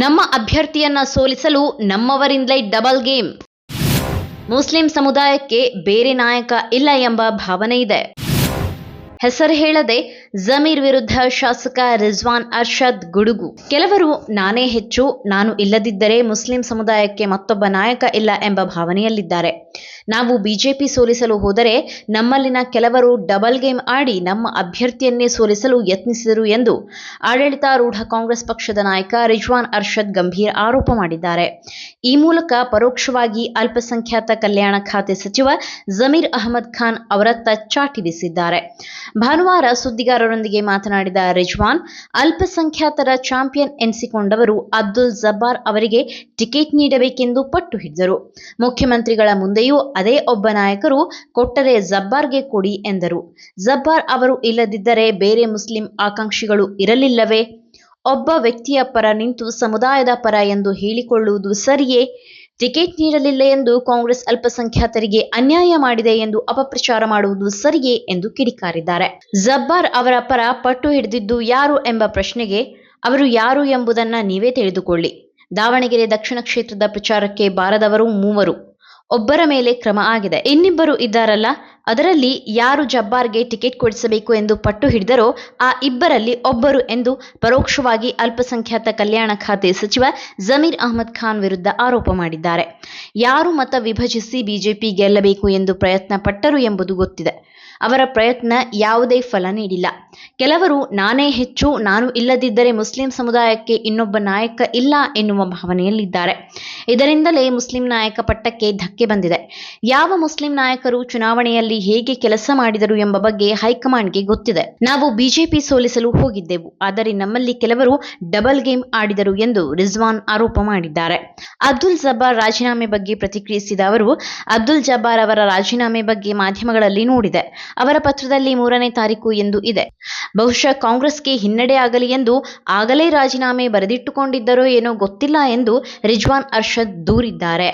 ನಮ್ಮ ಅಭ್ಯರ್ಥಿಯನ್ನ ಸೋಲಿಸಲು ನಮ್ಮವರಿಂದಲೇ double game. Muslim ಸಮುದಾಯಕ್ಕೆ ಬೇರೆ ನಾಯಕ ಇಲ್ಲ ಎಂಬ ಭಾವನೆ ಇದೆ. ಹೆಸರು ಹೇಳದೆ ಜಮೀರ್ ವಿರುದ್ಧ ಶಾಸಕ ರಿಜ್ವಾನ್ ಅರ್ಷದ್ ಗುಡುಗು. ಕೆಲವರು ನಾನೇ ಹೆಚ್ಚು, ನಾನು ಇಲ್ಲದಿದ್ದರೆ ಮುಸ್ಲಿಂ ಸಮುದಾಯಕ್ಕೆ ಮತ್ತೊಬ್ಬ ನಾಯಕ ಇಲ್ಲ ಎಂಬ ಭಾವನೆಯಲ್ಲಿದ್ದಾರೆ. ನಾವು ಬಿಜೆಪಿ ಸೋಲಿಸಲು ಹೋದರೆ ನಮ್ಮಲ್ಲಿನ ಕೆಲವರು ಡಬಲ್ ಗೇಮ್ ಆಡಿ ನಮ್ಮ ಅಭ್ಯರ್ಥಿಯನ್ನೇ ಸೋಲಿಸಲು ಯತ್ನಿಸಿದರು ಎಂದು ಆಡಳಿತಾರೂಢ ಕಾಂಗ್ರೆಸ್ ಪಕ್ಷದ ನಾಯಕ ರಿಜ್ವಾನ್ ಅರ್ಷದ್ ಗಂಭೀರ ಆರೋಪ ಮಾಡಿದ್ದಾರೆ. ಈ ಮೂಲಕ ಪರೋಕ್ಷವಾಗಿ ಅಲ್ಪಸಂಖ್ಯಾತ ಕಲ್ಯಾಣ ಖಾತೆ ಸಚಿವ ಜಮೀರ್ ಅಹಮದ್ ಖಾನ್ ಅವರತ್ತ ಚಾಟಿ ಬೀಸಿದ್ದಾರೆ. ಭಾನುವಾರ ಸುದ್ದಿಗಾರರೊಂದಿಗೆ ಮಾತನಾಡಿದ ರಿಜ್ವಾನ್, ಅಲ್ಪಸಂಖ್ಯಾತರ ಚಾಂಪಿಯನ್ ಎನಿಸಿಕೊಂಡವರು ಅಬ್ದುಲ್ ಜಬ್ಬಾರ್ ಅವರಿಗೆ ಟಿಕೆಟ್ ನೀಡಬೇಕೆಂದು ಪಟ್ಟು ಹಿಡಿದರು. ಮುಖ್ಯಮಂತ್ರಿಗಳ ಮುಂದೆಯೂ ಅದೇ ಒಬ್ಬ ನಾಯಕರು ಕೊಟ್ಟರೆ ಜಬ್ಬಾರ್ಗೆ ಕೊಡಿ ಎಂದರು. ಜಬ್ಬಾರ್ ಅವರು ಇಲ್ಲದಿದ್ದರೆ ಬೇರೆ ಮುಸ್ಲಿಂ ಆಕಾಂಕ್ಷಿಗಳು ಇರಲಿಲ್ಲವೇ? ಒಬ್ಬ ವ್ಯಕ್ತಿಯ ಪರ ನಿಂತು ಸಮುದಾಯದ ಪರ ಎಂದು ಹೇಳಿಕೊಳ್ಳುವುದು ಸರಿಯೇ? ಟಿಕೆಟ್ ನೀಡಲಿಲ್ಲ ಎಂದು ಕಾಂಗ್ರೆಸ್ ಅಲ್ಪಸಂಖ್ಯಾತರಿಗೆ ಅನ್ಯಾಯ ಮಾಡಿದೆ ಎಂದು ಅಪಪ್ರಚಾರ ಮಾಡುವುದು ಸರಿಯೇ ಎಂದು ಕಿಡಿಕಾರಿದ್ದಾರೆ. ಜಬ್ಬಾರ್ ಅವರ ಪರ ಪಟ್ಟು ಹಿಡಿದಿದ್ದು ಯಾರು ಎಂಬ ಪ್ರಶ್ನೆಗೆ ಅವರು ಯಾರು ಎಂಬುದನ್ನ ನೀವೇ ತಿಳಿದುಕೊಳ್ಳಿ. ದಾವಣಗೆರೆ ದಕ್ಷಿಣ ಕ್ಷೇತ್ರದ ಪ್ರಚಾರಕ್ಕೆ ಬಾರದವರು 3, ಒಬ್ಬರ ಮೇಲೆ ಕ್ರಮ ಆಗಿದೆ. ಇನ್ನಿಬ್ಬರು ಇದ್ದಾರಲ್ಲ, ಅದರಲ್ಲಿ ಯಾರು ಜಬ್ಬಾರ್ಗೆ ಟಿಕೆಟ್ ಕೊಡಿಸಬೇಕು ಎಂದು ಪಟ್ಟು ಹಿಡಿದರೋ ಆ ಇಬ್ಬರಲ್ಲಿ ಒಬ್ಬರು ಎಂದು ಪರೋಕ್ಷವಾಗಿ ಅಲ್ಪಸಂಖ್ಯಾತ ಕಲ್ಯಾಣ ಖಾತೆ ಸಚಿವ ಜಮೀರ್ ಅಹಮದ್ ಖಾನ್ ವಿರುದ್ಧ ಆರೋಪ ಮಾಡಿದ್ದಾರೆ. ಯಾರು ಮತ ವಿಭಜಿಸಿ ಬಿಜೆಪಿ ಗೆಲ್ಲಬೇಕು ಎಂದು ಪ್ರಯತ್ನ ಪಟ್ಟರು ಎಂಬುದು ಗೊತ್ತಿದೆ. ಅವರ ಪ್ರಯತ್ನ ಯಾವುದೇ ಫಲ ನೀಡಿಲ್ಲ. ಕೆಲವರು ನಾನೇ ಹೆಚ್ಚು, ನಾನು ಇಲ್ಲದಿದ್ದರೆ ಮುಸ್ಲಿಂ ಸಮುದಾಯಕ್ಕೆ ಇನ್ನೊಬ್ಬ ನಾಯಕ ಇಲ್ಲ ಎನ್ನುವ ಭಾವನೆಯಲ್ಲಿದ್ದಾರೆ. ಇದರಿಂದಲೇ ಮುಸ್ಲಿಂ ನಾಯಕ ಪಟ್ಟಕ್ಕೆ ಧಕ್ಕೆ ಬಂದಿದೆ. ಯಾವ ಮುಸ್ಲಿಂ ನಾಯಕರು ಚುನಾವಣೆಯಲ್ಲಿ ಹೇಗೆ ಕೆಲಸ ಮಾಡಿದರು ಎಂಬ ಬಗ್ಗೆ ಹೈಕಮಾಂಡ್ಗೆ ಗೊತ್ತಿದೆ. ನಾವು ಬಿಜೆಪಿ ಸೋಲಿಸಲು ಹೋಗಿದ್ದೆವು, ಆದರೆ ನಮ್ಮಲ್ಲಿ ಕೆಲವರು ಡಬಲ್ ಗೇಮ್ ಆಡಿದರು ಎಂದು ರಿಜ್ವಾನ್ ಆರೋಪ ಮಾಡಿದ್ದಾರೆ. ಅಬ್ದುಲ್ ಜಬ್ಬಾರ್ ರಾಜೀನಾಮೆ ಬಗ್ಗೆ ಪ್ರತಿಕ್ರಿಯಿಸಿದ ಅವರು, ಅಬ್ದುಲ್ ಜಬ್ಬಾರ್ ಅವರ ರಾಜೀನಾಮೆ ಬಗ್ಗೆ ಮಾಧ್ಯಮಗಳಲ್ಲಿ ನೋಡಿದೆ. ಅವರ ಪತ್ರದಲ್ಲಿ 3ನೇ ತಾರೀಕು ಎಂದು ಇದೆ. ಬಹುಶಃ ಕಾಂಗ್ರೆಸ್ಗೆ ಹಿನ್ನಡೆ ಆಗಲಿ ಎಂದು ಆಗಲೇ ರಾಜೀನಾಮೆ ಬರೆದಿಟ್ಟುಕೊಂಡಿದ್ದರೋ ಏನೋ ಗೊತ್ತಿಲ್ಲ ಎಂದು ರಿಜ್ವಾನ್ ಅರ್ಷದ್ ದೂರಿದ್ದಾರೆ.